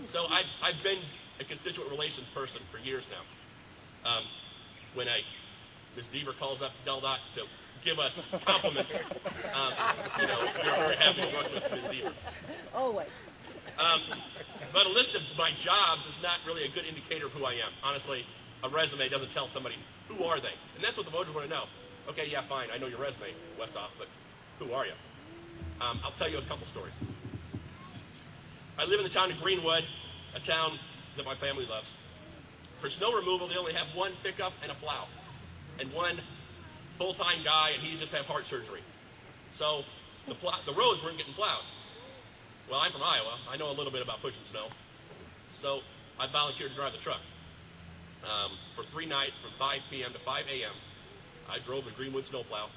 So I've been a constituent relations person for years now. When Ms. Deaver calls up Del Dot to give us compliments, we're happy to work with Ms. Deaver. Always. But a list of my jobs is not really a good indicator of who I am. Honestly, a resume doesn't tell somebody, who are they? And that's what the voters want to know. Okay, yeah, fine, I know your resume, Westhoff, but who are you? I'll tell you a couple stories. I live in the town of Greenwood, a town that my family loves. For snow removal, they only have one pickup and a plow, and one full-time guy, and he just had heart surgery. So the roads weren't getting plowed. Well, I'm from Iowa. I know a little bit about pushing snow. So I volunteered to drive the truck. For 3 nights, from 5 p.m. to 5 a.m., I drove the Greenwood snowplow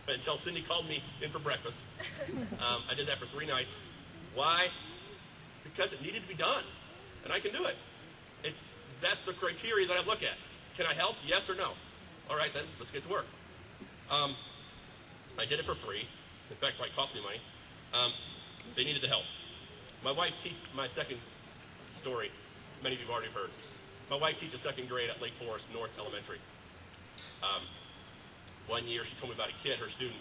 until Cindy called me in for breakfast. I did that for 3 nights. Why? Because it needed to be done, and I can do it. That's the criteria that I look at. Can I help? Yes or no? All right, then, let's get to work. I did it for free. In fact, it might cost me money. They needed the help. My wife my second story, many of you have already heard. My wife teaches 2nd grade at Lake Forest North Elementary. One year she told me about a kid, her student,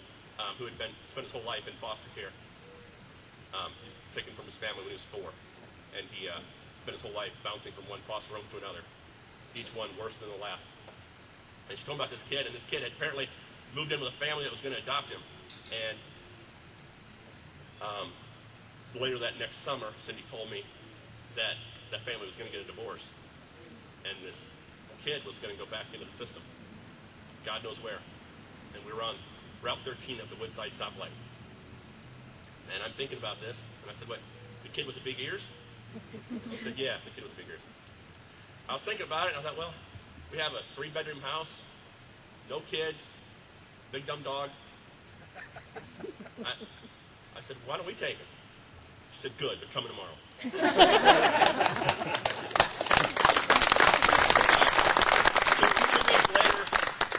who had spent his whole life in foster care. Taken from his family when he was 4. And he spent his whole life bouncing from one foster home to another, each one worse than the last. And she told me about this kid, and this kid had apparently moved in with a family that was going to adopt him. And later that next summer, Cindy told me that that family was going to get a divorce. And this kid was going to go back into the system. God knows where. And we were on Route 13 of the Woodside stoplight. And I'm thinking about this, and I said, what, the kid with the big ears? He said, yeah, the kid with the big ears. I was thinking about it, and I thought, well, we have a 3-bedroom house, no kids, big dumb dog. I said, why don't we take him? She said, good, they're coming tomorrow. 2 weeks later,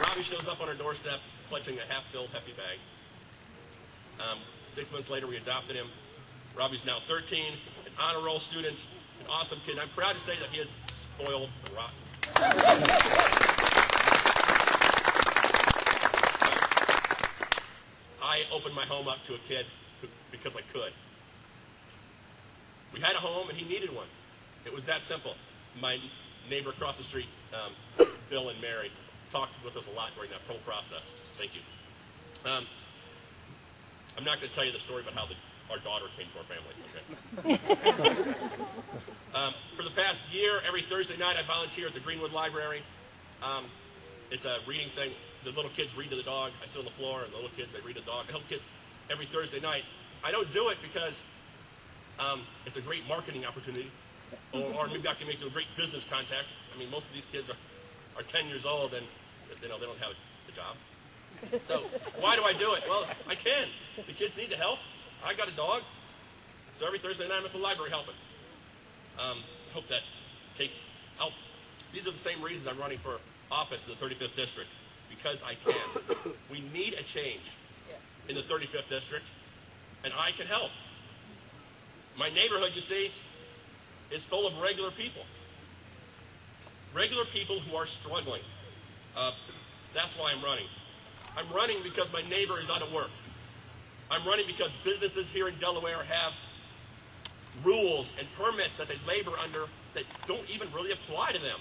Robbie shows up on our doorstep, clutching a half-filled Hefty bag. 6 months later, we adopted him. Robbie's now 13, an honor roll student, an awesome kid. And I'm proud to say that he is spoiled rotten. I opened my home up to a kid because I could. We had a home, and he needed one. It was that simple. My neighbor across the street, Bill and Mary, talked with us a lot during that whole process. Thank you. I'm not going to tell you the story about how our daughter came to our family. Okay. For the past year, every Thursday night, I volunteer at the Greenwood Library. It's a reading thing. The little kids read to the dog. I sit on the floor, and the little kids, they read to the dog. I help kids every Thursday night. I don't do it because it's a great marketing opportunity, or maybe I can make some great business contacts. I mean, most of these kids are 10 years old, and they don't have a job. So why do I do it? Well, I can. The kids need the help. I got a dog. So every Thursday night I'm at the library helping. I hope that takes help. These are the same reasons I'm running for office in the 35th District, because I can. We need a change in the 35th District, and I can help. My neighborhood, you see, is full of regular people. Regular people who are struggling. That's why I'm running. I'm running because my neighbor is out of work. I'm running because businesses here in Delaware have rules and permits that they labor under that don't even really apply to them.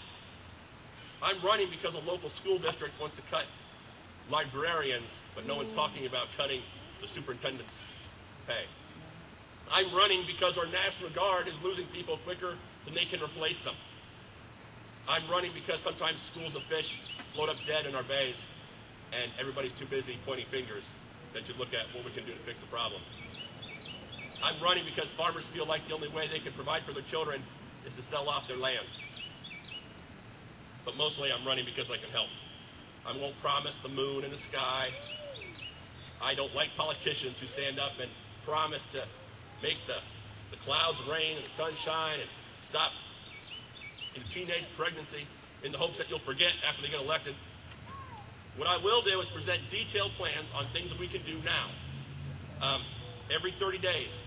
I'm running because a local school district wants to cut librarians, but no one's talking about cutting the superintendent's pay. I'm running because our National Guard is losing people quicker than they can replace them. I'm running because sometimes schools of fish float up dead in our bays, and everybody's too busy pointing fingers than to look at what we can do to fix the problem. I'm running because farmers feel like the only way they can provide for their children is to sell off their land. But mostly I'm running because I can help. I won't promise the moon in the sky. I don't like politicians who stand up and promise to make the clouds rain and the sun shine and stop in teenage pregnancy in the hopes that you'll forget after they get elected. What I will do is present detailed plans on things that we can do now. Every 30 days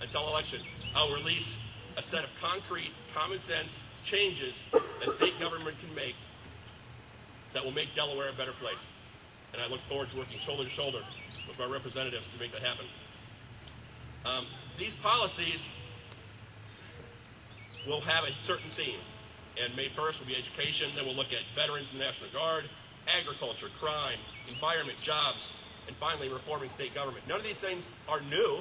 until election, I'll release a set of concrete, common sense changes that state government can make that will make Delaware a better place. And I look forward to working shoulder to shoulder with my representatives to make that happen. These policies will have a certain theme. And May 1st will be education, then we'll look at veterans and the National Guard, agriculture, crime, environment, jobs, and finally reforming state government. None of these things are new.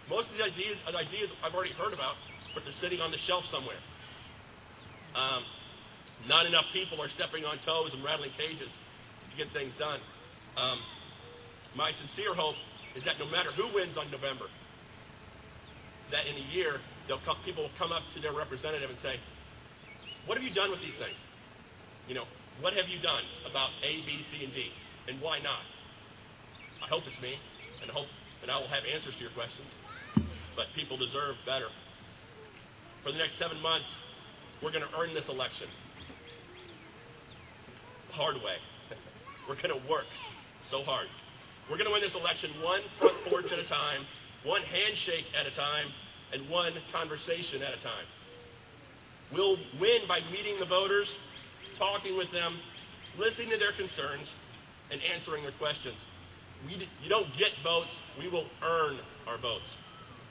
Most of the ideas are ideas I've already heard about, but they're sitting on the shelf somewhere. Not enough people are stepping on toes and rattling cages to get things done. My sincere hope is that no matter who wins on November, that in a year, people will come up to their representative and say, what have you done with these things? You know, what have you done about A, B, C, and D, and why not? I hope it's me, and I will have answers to your questions, but people deserve better. For the next 7 months, we're going to earn this election the hard way. We're going to work so hard. We're going to win this election one front porch at a time, one handshake at a time, and one conversation at a time. We'll win by meeting the voters, talking with them, listening to their concerns, and answering their questions. You don't get votes, we will earn our votes.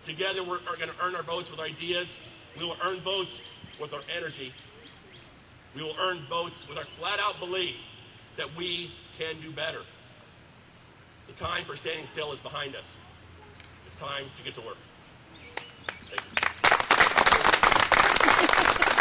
Together we're going to earn our votes with ideas. We will earn votes with our energy. We will earn votes with our flat-out belief that we can do better. The time for standing still is behind us. It's time to get to work. Thank you.